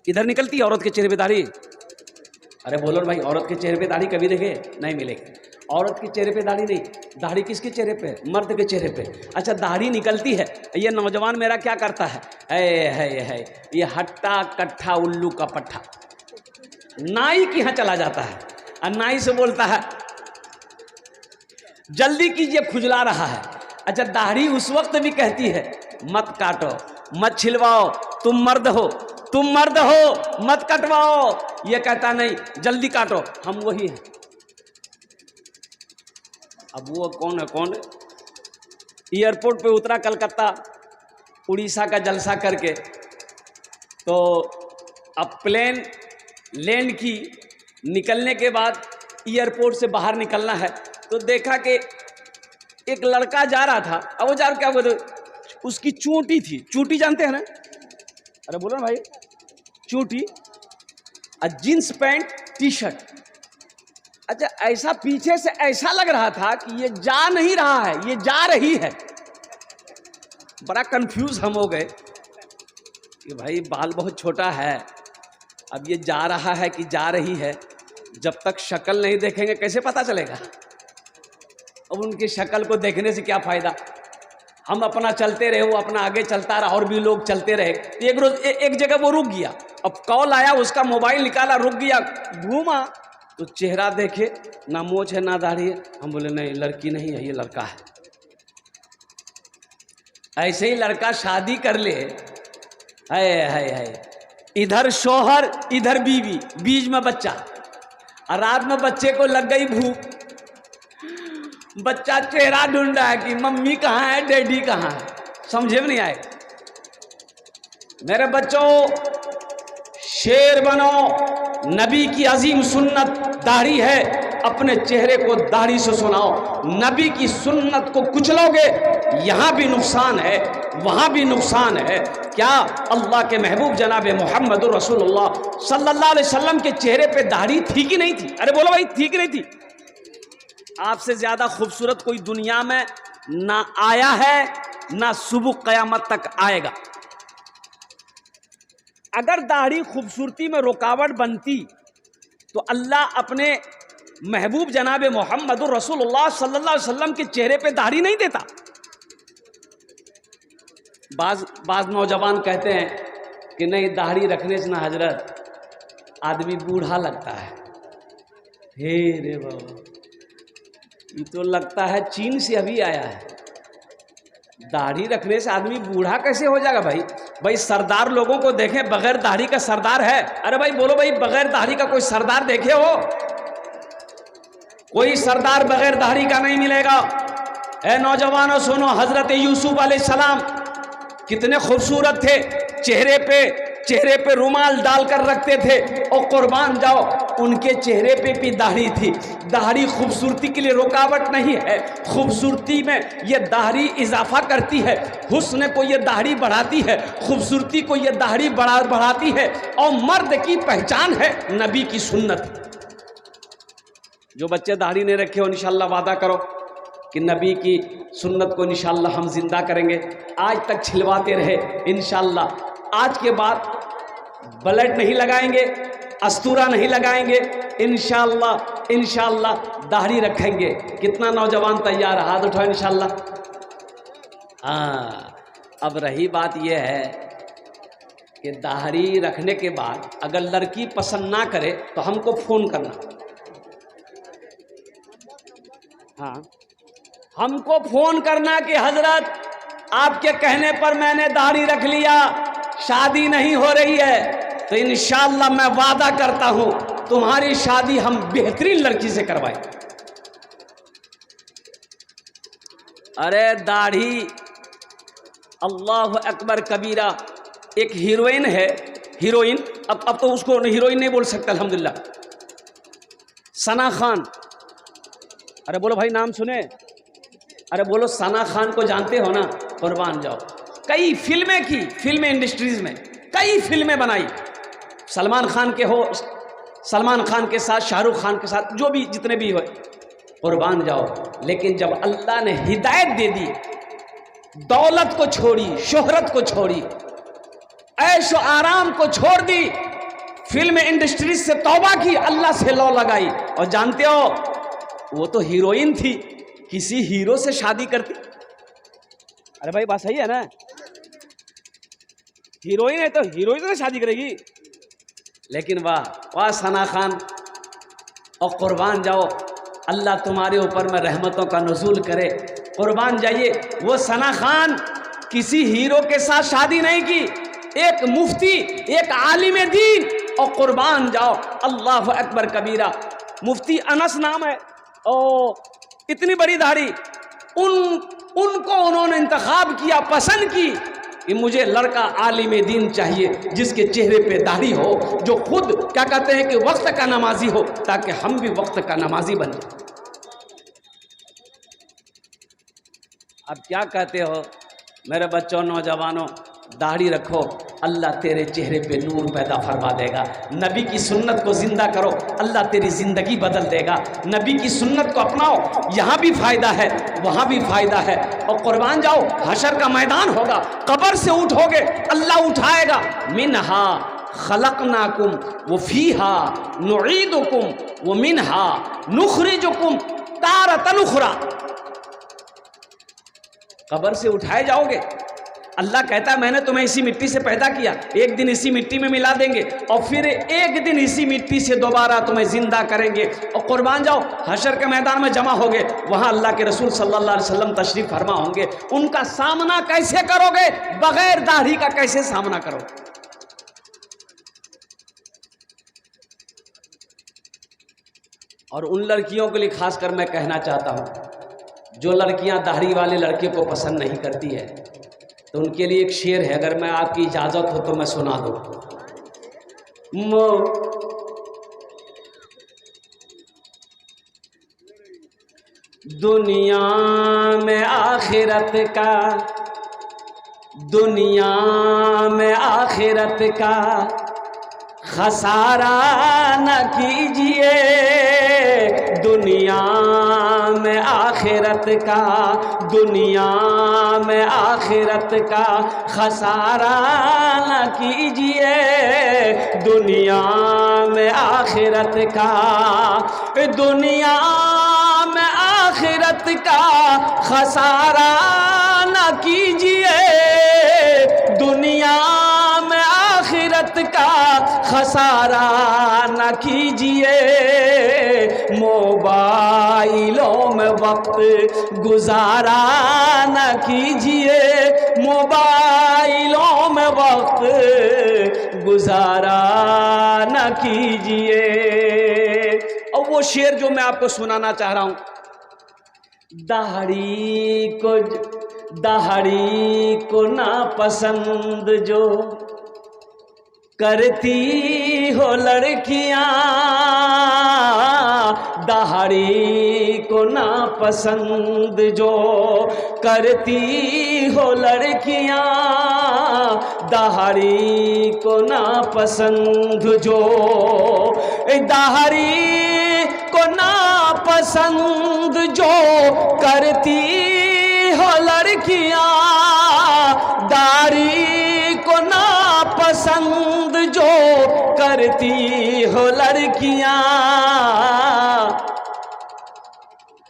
इधर निकलती है औरत के चेहरे पे दाढ़ी? अरे बोलो भाई, औरत के चेहरे पे दाढ़ी कभी देखे? नहीं मिलेगी। औरत के चेहरे पे दाढ़ी नहीं। दाढ़ी किसके चेहरे पे? मर्द के चेहरे पे। अच्छा दाढ़ी निकलती है, ये नौजवान मेरा क्या करता है? है ये हट्टा कट्ठा उल्लू का पट्ठा, नाई के यहाँ चला जाता है और नाई से बोलता है जल्दी कीजिए खुजला रहा है। अच्छा दाढ़ी उस वक्त भी कहती है मत काटो, मत छिलवाओ, तुम मर्द हो, तुम मर्द हो, मत कटवाओ। ये कहता नहीं जल्दी काटो, हम वही हैं। अब वो कौन है? कौन है? एयरपोर्ट पे उतरा कलकत्ता, उड़ीसा का जलसा करके, तो अब प्लेन लैंड की, निकलने के बाद एयरपोर्ट से बाहर निकलना है तो देखा कि एक लड़का जा रहा था। अब वो जा क्या बोलते, उसकी चोटी थी। चोटी जानते हैं ना? अरे बोलो ना भाई, चोटी, जींस पैंट, टी शर्ट। अच्छा ऐसा पीछे से ऐसा लग रहा था कि ये जा नहीं रहा है, ये जा रही है। बड़ा कंफ्यूज हम हो गए कि भाई बाल बहुत छोटा है, अब ये जा रहा है कि जा रही है? जब तक शक्ल नहीं देखेंगे कैसे पता चलेगा? अब उनकी शक्ल को देखने से क्या फायदा? हम अपना चलते रहे, वो अपना आगे चलता रहा और भी लोग चलते रहे। एक रोज एक जगह वो रुक गया, अब कॉल आया, उसका मोबाइल निकाला, रुक गया, घूमा तो चेहरा देखे, ना मोछ है ना दाढ़ी है। हम बोले नहीं लड़की नहीं है, ये लड़का है। ऐसे ही लड़का शादी कर ले, है इधर शोहर इधर बीवी, बीच में बच्चा, और रात में बच्चे को लग गई भूख। बच्चा चेहरा ढूंढ रहा है कि मम्मी कहाँ है, डैडी कहाँ है, समझे में नहीं आए। मेरे बच्चों शेर बनो, नबी की अजीम सुन्नत दाढ़ी है, अपने चेहरे को दाढ़ी से सुनाओ। नबी की सुन्नत को कुचलोगे, यहाँ भी नुकसान है, वहाँ भी नुकसान है। क्या अल्लाह के महबूब जनाब मोहम्मद रसूलुल्लाह सल्लल्लाहु अलैहि वसल्लम के चेहरे पे दाढ़ी थी कि नहीं थी? अरे बोलो भाई, थी कि नहीं थी? आपसे ज़्यादा खूबसूरत कोई दुनिया में ना आया है, ना सुबह क़यामत तक आएगा। अगर दाढ़ी खूबसूरती में रुकावट बनती तो अल्लाह अपने महबूब जनाब मोहम्मद रसूलुल्लाह सल्लल्लाहु अलैहि वसल्लम के चेहरे पे दाढ़ी नहीं देता। बाज नौजवान कहते हैं कि नहीं दाढ़ी रखने से ना हजरत आदमी बूढ़ा लगता है। हे रे बाबा, ये तो लगता है चीन से अभी आया है। दाढ़ी रखने से आदमी बूढ़ा कैसे हो जाएगा? भाई सरदार लोगों को देखें, बगैर दाढ़ी का सरदार है। अरे भाई बोलो भाई, बगैर दाढ़ी का कोई सरदार देखे हो? कोई सरदार बगैर दाढ़ी का नहीं मिलेगा। ए नौजवानों सुनो, हजरत यूसुफ अलैहिस्सलाम कितने खूबसूरत थे, चेहरे पे चेहरे पे रुमाल डालकर रखते थे। और कुर्बान जाओ, उनके चेहरे पे भी दाढ़ी थी। दाढ़ी खूबसूरती के लिए रुकावट नहीं है, खूबसूरती में ये दाढ़ी इजाफा करती है, हुस्न को ये दाढ़ी बढ़ाती है, खूबसूरती को ये दाढ़ी बढ़ाती है। और मर्द की पहचान है नबी की सुन्नत। जो बच्चे दाढ़ी नहीं रखे हो, इंशाल्लाह वादा करो कि नबी की सुन्नत को इंशाल्लाह हम जिंदा करेंगे। आज तक छिलवाते रहे, इंशाल्लाह आज के बाद ब्लेड नहीं लगाएंगे, अस्तूरा नहीं लगाएंगे, इंशाल्लाह दाढ़ी रखेंगे। कितना नौजवान तैयार है? हाथ उठाओ इंशाल्लाह। हाँ, अब रही बात यह है कि दाढ़ी रखने के बाद अगर लड़की पसंद ना करे तो हमको फोन करना। हाँ, हमको फोन करना कि हजरत आपके कहने पर मैंने दाढ़ी रख लिया, शादी नहीं हो रही है, तो इंशाअल्लाह मैं वादा करता हूं तुम्हारी शादी हम बेहतरीन लड़की से करवाएं। अरे दाढ़ी, अल्लाह अकबर कबीरा। एक हीरोइन है, हीरोइन, अब तो उसको हीरोइन नहीं बोल सकता अल्हम्दुलिल्लाह, सना खान। अरे बोलो भाई, नाम सुने? अरे बोलो, सना खान को जानते हो ना? कुर्बान जाओ, कई फिल्में की, फिल्म इंडस्ट्रीज में कई फिल्में बनाई। सलमान खान के हो, सलमान खान के साथ, शाहरुख खान के साथ, जो भी जितने भी हो, कुर्बान जाओ। लेकिन जब अल्लाह ने हिदायत दे दी, दौलत को छोड़ी, शोहरत को छोड़ी, ऐशो आराम को छोड़ दी, फिल्म इंडस्ट्री से तौबा की, अल्लाह से लौ लगाई। और जानते हो, वो तो हीरोइन थी, किसी हीरो से शादी करती। अरे भाई बात सही है ना? हीरोइन है तो हीरोइन से शादी करेगी। लेकिन वाह वाह सना खान, और कुर्बान जाओ, अल्लाह तुम्हारे ऊपर में रहमतों का नुज़ूल करे। कुर्बान जाइए, वो सना खान किसी हीरो के साथ शादी नहीं की, एक मुफ्ती, एक आलिम दीन। और कुर्बान जाओ, अल्लाह अकबर कबीरा, मुफ्ती अनस नाम है, और इतनी बड़ी दाढ़ी, उनको उन्होंने इंतखाब किया, पसंद की कि मुझे लड़का आलिम दीन चाहिए, जिसके चेहरे पे दाढ़ी हो, जो खुद क्या कहते हैं कि वक्त का नमाजी हो, ताकि हम भी वक्त का नमाजी बन जाए। अब क्या कहते हो मेरे बच्चों, नौजवानों? दाढ़ी रखो, अल्लाह तेरे चेहरे पे नूर पैदा फरमा देगा। नबी की सुन्नत को जिंदा करो, अल्लाह तेरी जिंदगी बदल देगा। नबी की सुन्नत को अपनाओ, यहाँ भी फायदा है, वहाँ भी फायदा है। और कुर्बान जाओ, हशर का मैदान होगा, कब्र से उठोगे, अल्लाह उठाएगा। मिनहा खलकनाकुम व फीहा नुईदुकुम व मिनहा नुखरिजुकुम तारतन उखरा। कब्र से उठाए जाओगे, अल्लाह कहता है मैंने तुम्हें इसी मिट्टी से पैदा किया, एक दिन इसी मिट्टी में मिला देंगे, और फिर एक दिन इसी मिट्टी से दोबारा तुम्हें जिंदा करेंगे। और कुर्बान जाओ, हशर के मैदान में जमा होगे, वहां अल्लाह के रसूल सल्लल्लाहु अलैहि वसल्लम तशरीफ फरमा होंगे। उनका सामना कैसे करोगे? बगैर दाढ़ी का कैसे सामना करोगे? और उन लड़कियों के लिए खासकर मैं कहना चाहता हूं, जो लड़कियां दाढ़ी वाले लड़के को पसंद नहीं करती है, तो उनके लिए एक शेर है, अगर मैं आपकी इजाज़त हो तो मैं सुना दूँ। दुनिया में आखिरत का, दुनिया में आखिरत का खसारा न कीजिए, दुनिया में आखिरत का, दुनिया में आखिरत का खसारा न कीजिए, दुनिया में आखिरत का, दुनिया में आखिरत का खसारा न कीजिए, दुनिया में आखिरत का खसारा न कीजिए, मोबाइलों में वक्त गुजारा न कीजिए, मोबाइलों में वक्त गुजारा न कीजिए। और वो शेर जो मैं आपको सुनाना चाह रहा हूं, दाढ़ी को ना पसंद जो, करती हो लड़कियां दाढ़ी को ना पसंद जो, करती हो लड़कियां दाढ़ी को ना पसंद जो, दाढ़ी को ना पसंद जो करती हो लड़कियां, दाढ़ी को ना पसंद जो करती हो लड़कियां,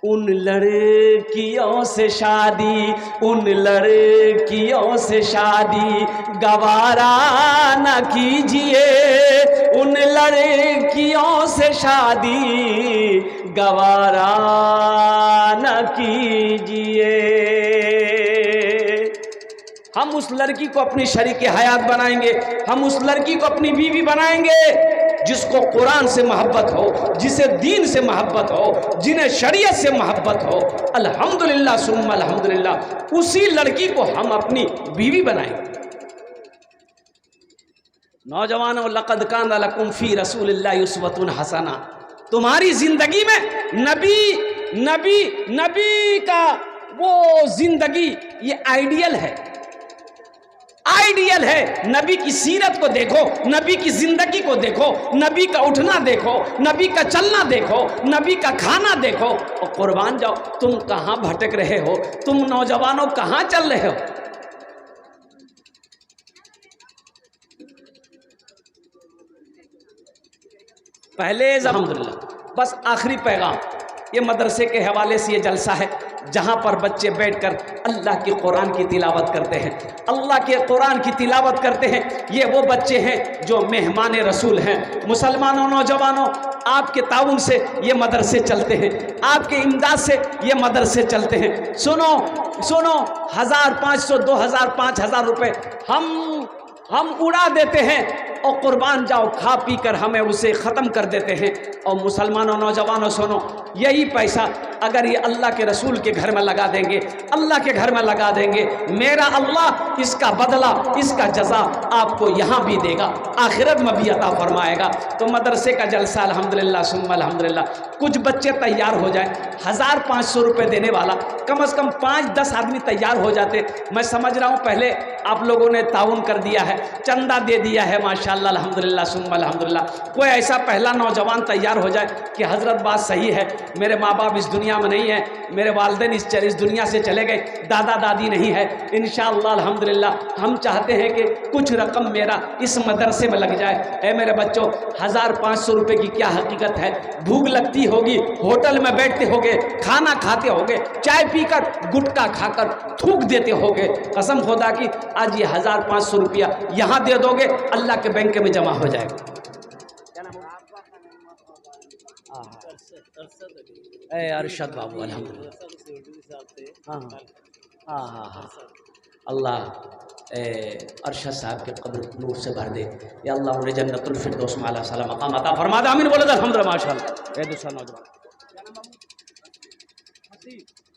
उन लड़कियों से शादी, उन लड़कियों से शादी गवारा न कीजिए, उन लड़कियों से शादी गवारा न कीजिए। हम उस लड़की को अपनी शरीक हयात बनाएंगे, हम उस लड़की को अपनी बीवी बनाएंगे जिसको कुरान से मोहब्बत हो, जिसे दीन से मोहब्बत हो, जिन्हें शरीयत से मोहब्बत हो। अल्हम्दुलिल्लाह सुम्मा अल्हम्दुलिल्लाह, उसी लड़की को हम अपनी बीवी बनाएंगे। नौजवानों, लक़द कान लकुम फ़ी रसूलिल्लाहि उस्वतुन हसना, तुम्हारी जिंदगी में नबी का वो जिंदगी ये आइडियल है, आइडियल है। नबी की सीरत को देखो, नबी की जिंदगी को देखो, नबी का उठना देखो, नबी का चलना देखो, नबी का खाना देखो, और कुर्बान जाओ तुम कहां भटक रहे हो, तुम नौजवानों कहां चल रहे हो। पहले अल्हम्दुलिल्लाह, बस आखिरी पैगाम ये मदरसे के हवाले से ये जलसा है जहाँ पर बच्चे बैठकर अल्लाह के कुरान की तिलावत करते हैं, अल्लाह के कुरान की तिलावत करते हैं। ये वो बच्चे हैं जो मेहमान रसूल हैं। मुसलमानों, नौजवानों, आपके ताउन से ये मदरसे चलते हैं, आपके इमदाद से ये मदरसे चलते हैं। सुनो सुनो, 1500, 2000, 5000 रुपये हम उड़ा देते हैं और कुर्बान जाओ खा पी कर हमें उसे ख़त्म कर देते हैं। और मुसलमानों, नौजवानों सुनो, यही पैसा अगर ये अल्लाह के रसूल के घर में लगा देंगे, अल्लाह के घर में लगा देंगे, मेरा अल्लाह इसका बदला, इसका जज़ा आपको यहाँ भी देगा, आखिरत में भी अता फरमाएगा। तो मदरसे का जलसा अल्हम्दुलिल्लाह सुम्मा अल्हम्दुलिल्लाह, कुछ बच्चे तैयार हो जाएं, 1500 रुपये देने वाला कम से कम 5-10 आदमी तैयार हो जाते। मैं समझ रहा हूँ पहले आप लोगों ने ताउन कर दिया है, चंदा दे दिया है, माशाल्लाह अल्हम्दुलिल्लाह सुम्मा अल्हम्दुलिल्लाह। कोई ऐसा पहला नौजवान तैयार हो जाए कि हज़रत बात सही है, मेरे माँ बाप इस दुनिया में नहीं है, मेरे वालिदैन इस दुनिया से चले गए, दादा दादी नहीं है, इंशाअल्लाह अल्हम्दुलिल्लाह हम चाहते हैं कि कुछ रकम मेरा इस मदरसे में लग जाए। ऐ मेरे बच्चों, 1500 रुपये की क्या हकीकत है। भूख लगती होगी, होटल में बैठते होगे, खाना खाते होगे, चाय पीकर गुटखा खाकर थूक देते होगे। कसम खुदा की आज ये 1500 रुपया यहाँ दे दोगे, अल्लाह के बैंक में जमा हो जाएगा। अरशद बाबू अल्हम्दुलिल्लाह, हाँ हाँ हाँ, अल्लाह अरशद साहब के कब्र नूर से भर दे, या अल्लाह उन्हें जन्नतुल फिरदौस में आला सलाम मकाम अता फरमा दे। आमीन बोले अल्हम्दुलिल्लाह। माशाअल्लाह, दूसरा नौजवान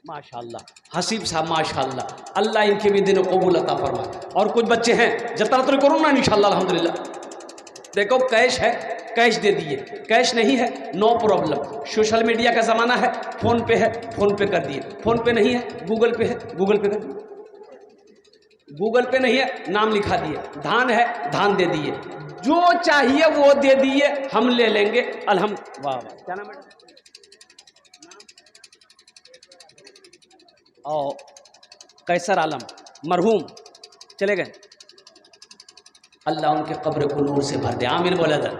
माशाअल्लाह, हसीब साहब माशाअल्लाह, अल्लाह इनके भी दिन कबूल अता फरमा। और कुछ बच्चे हैं जतरतुल करूँ ना इंशाअल्लाह अल्हम्दुलिल्लाह। देखो कैश है, कैश दे दिए, कैश नहीं है नो प्रॉब्लम, सोशल मीडिया का ज़माना है, फ़ोन पे है, फ़ोन पे कर दिए, फ़ोन पे नहीं है गूगल पे है, गूगल पे कर दिए, गूगल पे नहीं है नाम लिखा दिए, धान है धान दे दिए, जो चाहिए वो दे दिए, हम ले लेंगे अल्हम्दुलिल्लाह। वाह वाह, क्या नाम है? और कैसर आलम मरहूम चले गए, अल्लाह उनके कब्र को नूर से भर दे। आमीन बोला था।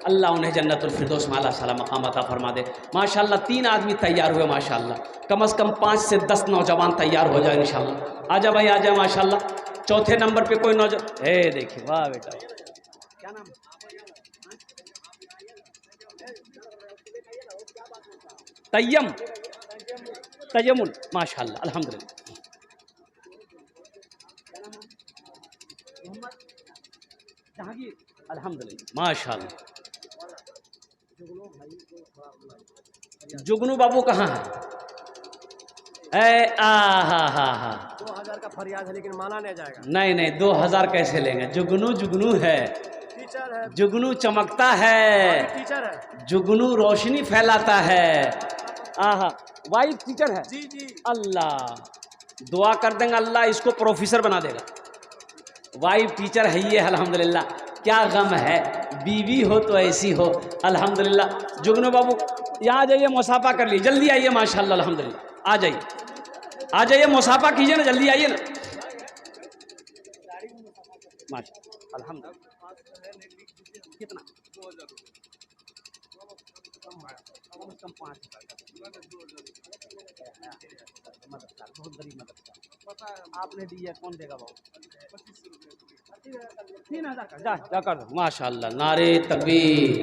अल्लाह उन्हें जन्नतुल फिरदौस में आला सलाम मकाम अता फरमा दे। माशाअल्लाह 3 आदमी तैयार हुए, माशाअल्लाह कम से कम 5 से 10 नौजवान तैयार हो जाए इंशाअल्लाह। आजा भाई आजा, माशाअल्लाह। चौथे नंबर पे कोई नौजवान है, देखिए वाह बेटा, क्या नाम? तय्यम, तय्यमुल, माशाअल्लाह अल्हम्दुलिल्लाह। जहांगीर अल्हम्दुलिल्लाह माशाअल्लाह। जुगनू बाबू कहाँ है? 2000 का फरियाद है लेकिन माना नहीं जाएगा। नहीं नहीं 2000 कैसे लेंगे, जुगनू जुगनू है। टीचर है, जुगनू चमकता है, टीचर है, जुगनू रोशनी फैलाता है। आहा, वाइफ टीचर है। जी जी। अल्लाह, दुआ कर देंगे अल्लाह इसको प्रोफेसर बना देगा। वाइफ टीचर है ये, अल्हम्दुलिल्लाह। क्या गम है, बीवी हो तो ऐसी हो, अल्हम्दुलिल्लाह। जुगनू बाबू यहाँ आ जाइए, मुसाफा कर लीजिए, जल्दी आइए, माशाल्लाह अल्हम्दुलिल्लाह। आ जाइए, आ जाइए, मुसाफा कीजिए ना, जल्दी आइए ना, माशाल्लाह अल्हम्दुलिल्लाह। कितना? 5,000 बहुत गरीब मदद आपने दी है, कौन देगा बाबू? 3,000 का जा कर दो, माशाल्लाह। नारे तकबीर,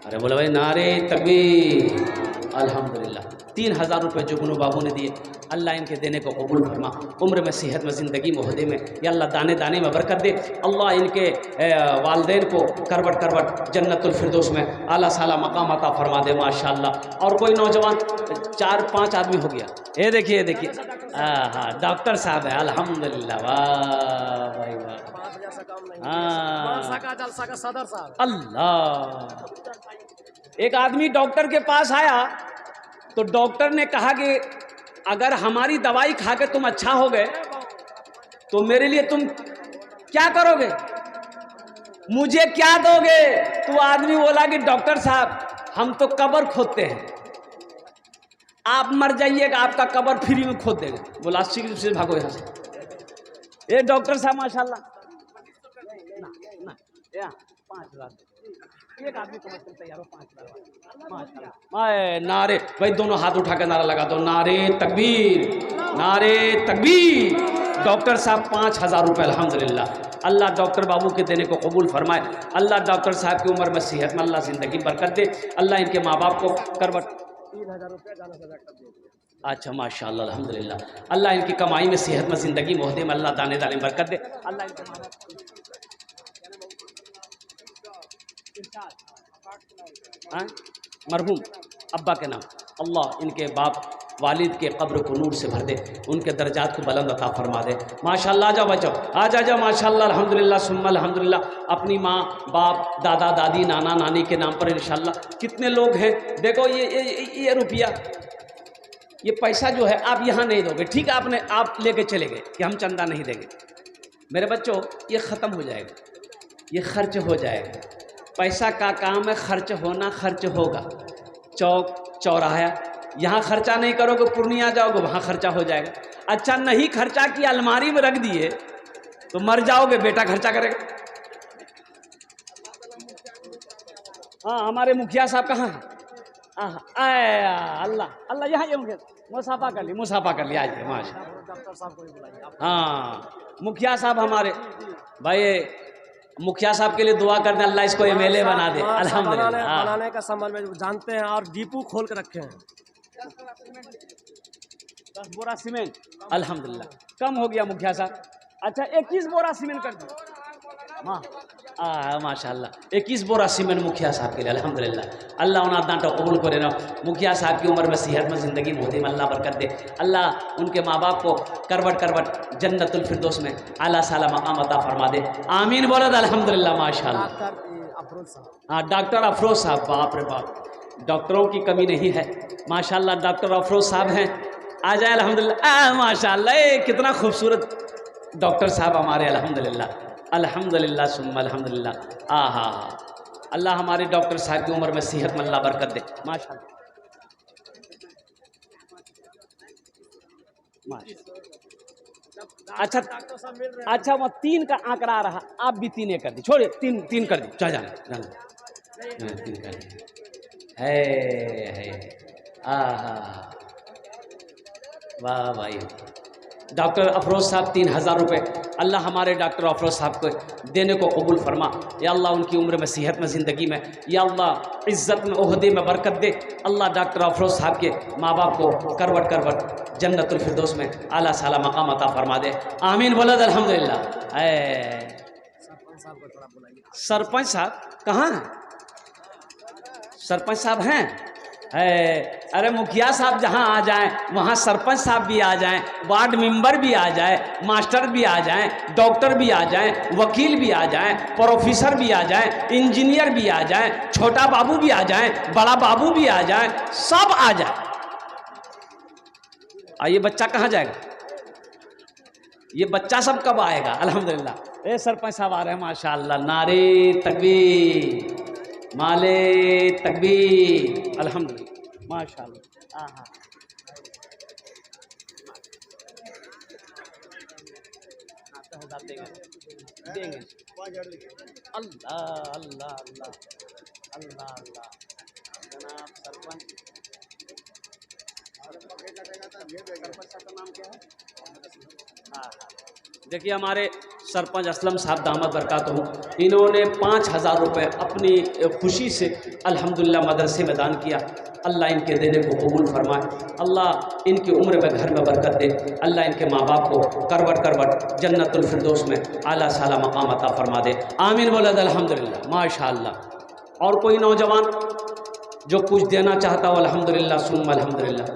अरे बोले भाई नारे तकबीर, अल्हम्दुलिल्लाह। 3,000 रुपये जुगनू बाबू ने दिए। अल्लाह इनके देने को कबूल फरमा, उम्र में, सेहत में, ज़िंदगी मोहदे में, या अल्लाह दाने दाने में बरकत दे। अल्लाह इनके वालदेन को करवट करवट जन्नतुल फिरदौस में आला साला मकाम अता फरमा दे, माशाल्लाह। और कोई नौजवान, 4-5 आदमी हो गया। ये देखिए, ये देखिए, हाँ, डॉक्टर साहब है, अल्हम्दुलिल्लाह। वाह भाई वाह, हाँ, जलसा का सदर साहब। अल्लाह। एक आदमी डॉक्टर के पास आया तो डॉक्टर ने कहा कि अगर हमारी दवाई खा के तुम अच्छा हो गए तो मेरे लिए तुम क्या करोगे, मुझे क्या दोगे? तो आदमी बोला कि डॉक्टर साहब हम तो कब्र खोदते हैं, आप मर जाइएगा, आपका कब्र फ्री में खोद देंगे। बोला शीघ्र से भागो यहाँ से। ये डॉक्टर साहब माशाल्लाह, ना 5,000 एक आदमी को मतलब तैयार हो, 5,000 माशाल्लाह। नारे भाई, दोनों हाथ उठा के नारा लगा दो, नारे तकबीर, नारे तकबीर। डॉक्टर साहब 5,000 रुपये, अल्हम्दुलिल्लाह। अल्लाह डॉक्टर बाबू के देने को कबूल फरमाए। अल्लाह डॉक्टर साहब की उम्र में, सेहत में अल्लाह ज़िंदगी बरकत दे। अल्लाह इनके माँ बाप को करवट 3,000 रुपये जाना सजा कर दे। अच्छा माशाल्लाह अल्हम्दुलिल्लाह। अल्लाह इनकी कमाई में, सेहत में, ज़िंदगी मोहदे में अल्लाह दाने दाने बरकत दे। अल्लाह इनके माँ बाप मरहूम अब्बा के नाम, अल्लाह इनके बाप वालिद के कब्र को नूर से भर दे, उनके दर्जात को बुलंद अता फरमा दे। माशाल्लाह। आ जाओ बच्चों, आ जाओ, माशाल्लाह अल्हम्दुलिल्लाह सुम्मा अल्हम्दुलिल्लाह। अपनी माँ बाप दादा दादी नाना नानी के नाम पर इंशाल्लाह। कितने लोग हैं, देखो ये रुपया, ये पैसा जो है आप यहाँ नहीं दोगे, ठीक है, आपने आप लेके चले गए कि हम चंदा नहीं देंगे। मेरे बच्चों, ये ख़त्म हो जाएगा, ये खर्च हो जाएगा। पैसा का काम है खर्च होना, खर्च होगा। चौक चौराहा यहाँ खर्चा नहीं करोगे, पूर्णिया जाओगे वहाँ खर्चा हो जाएगा। अच्छा नहीं खर्चा की, अलमारी में रख दिए तो मर जाओगे, बेटा खर्चा करेगा। हाँ, हमारे मुखिया साहब कहाँ हैं? अल्लाह अल्लाह, यहाँ ये मुखिया, मुसाफा कर ली, मुसाफा कर लिया, आज माशा। डॉक्टर साहब को भी बुलाइए। हाँ, मुखिया साहब हमारे भाई, मुखिया साहब के लिए दुआ करते हैं, अल्लाह इसको एमएलए बना दे, अल्हम्दुलिल्लाह। बनाने का संबंध में जानते हैं, और डिपो खोल के रखे हैं। 10 बोरा सीमेंट, अल्हम्दुलिल्लाह। कम हो गया मुखिया साहब। अच्छा 21 बोरा सीमेंट कर दो, माशाल्लाह। 21 बोरा सीमेंट मुखिया साहब के लिए, अल्हम्दुलिल्लाह। अल्लाह उन्हें दांटा कबूल करे ना। मुखिया साहब की उम्र में, सेहत में, ज़िंदगी मोहदे में अल्लाह बरकत दे। अल्लाह उनके माँ बाप को करवट करवट जन्नतुल फिरदौस में आला साला मकाम अता फरमा दे। आमीन बोलो अल्हम्दुलिल्लाह, माशाल्लाह। हाँ, डॉक्टर अफरोज साहब, बाप रे बाप, डॉक्टरों की कमी नहीं है, माशाल्लाह। डॉक्टर अफरोज साहब हैं, आ जाए, अल्हम्दुलिल्लाह। माशाल्लाह, कितना खूबसूरत डॉक्टर साहब हमारे, अल्हम्दुलिल्लाह अल्हम्दुलिल्लाह सुम्मा अल्हम्दुलिल्लाह। आहा, अल्लाह हमारे डॉक्टर साहब की उम्र में, सेहत में अल्लाह बरकत दे, माशाल्लाह। अच्छा अच्छा, वो 3 का आंकड़ा रहा, आप भी 3 कर दी, छोड़िए, 3 कर दी, जा जाना 3 कर दी है। आहा, वाह भाई। डॉक्टर अफरोज साहब 3,000 रुपये, अल्लाह हमारे डॉक्टर अफरोज साहब को देने को कबूल फरमा। या अल्लाह उनकी उम्र में, सेहत में, ज़िंदगी में, या अल्लाह इज़्ज़त में, ओहदे में बरकत दे। अल्लाह डॉक्टर अफरोज साहब के माँ बाप को करवट करवट जन्नतुल फिरदौस में आला साला मकाम अता फरमा दे। आमीन बोला अल्हम्दुलिल्लाह। सरपंच साहब कहाँ हैं? सरपंच साहब हैं? है। अरे मुखिया साहब जहाँ आ जाएं वहाँ सरपंच साहब भी आ जाएं, वार्ड मेंबर भी आ जाए, मास्टर भी आ जाएं, डॉक्टर भी आ जाएं, वकील भी आ जाएं, प्रोफेसर भी आ जाएं, इंजीनियर भी आ जाएं, छोटा बाबू भी आ जाएं, बड़ा बाबू भी आ जाएं, सब आ जाए। ये बच्चा कहाँ जाएगा? ये बच्चा सब कब आएगा? अल्हम्दुलिल्लाह। ए सरपंच साहब आ रहे हैं माशाअल्लाह। नारे तकबीर, माले तकबीर, अल्हम्दुलिल्लाह माशाअल्लाह। हाँ हाँ देंगे। अल्लाह अल्लाह अल्लाह अल्लाह अल्लाह। जनाब सरपंच, सरपंच साहब का नाम क्या है? हाँ, देखिए हमारे सरपंच असलम साहब दामद बरकातहू, इन्होंने 5,000 रुपये अपनी खुशी से अल्हम्दुलिल्लाह मदरसे में दान किया। अल्लाह इनके देने को कबूल फरमाए, अल्लाह इनकी उम्र में घर में बरकत दे, अल्लाह इनके माँ बाप को करवट करवट जन्नतुल फिरदौस में आला साला मकाम अता फरमा दे। आमीन बोलद अल्हम्दुलिल्लाह माशाअल्लाह। और कोई नौजवान जो कुछ देना चाहता हो? अल्हम्दुलिल्लाह सुम्मा अल्हम्दुलिल्लाह।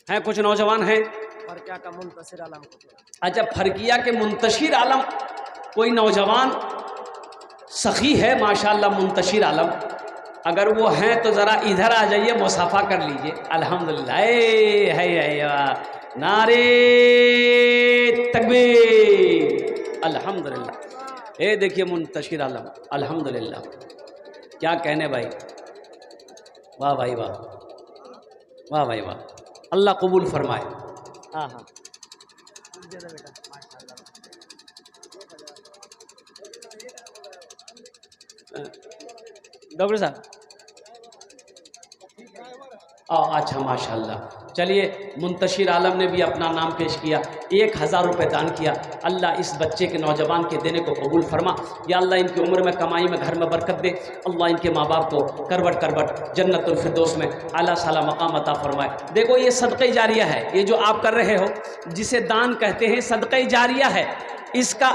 हैं कुछ नौजवान हैं? फरकिया का मुंतशिर आलम। अच्छा, फरकिया के मुंतशिर आलम कोई नौजवान सखी है माशाअल्लाह, मुंतशिर आलम, अगर वो हैं तो ज़रा इधर आ जाइए, मुसाफा कर लीजिए। अल्हम्दुलिल्लाह। है नारे तकबीर, अल्हम्दुलिल्लाह। ये देखिए मुंतशिर आलम, अल्हम्दुलिल्लाह। क्या कहने भाई, वाह भाई वाह, वाह भाई वाह, अल्लाह कबूल फरमाए। हाँ हाँ बेटा डॉक्टर साहब। अच्छा माशाअल्लाह। चलिए, मुंतशिर आलम ने भी अपना नाम पेश किया, 1,000 रुपये दान किया। अल्लाह इस बच्चे के नौजवान के देने को कबूल फरमा। या अल्लाह इनकी उम्र में, कमाई में, घर में बरकत दे। अल्लाह इनके माँ बाप को करवट करवट जन्नतुल फिरदौस में आला साला मकाम अता फरमाए। देखो ये सदक़े जारिया है, ये जो आप कर रहे हो जिसे दान कहते हैं, सदक़े जारिया है। इसका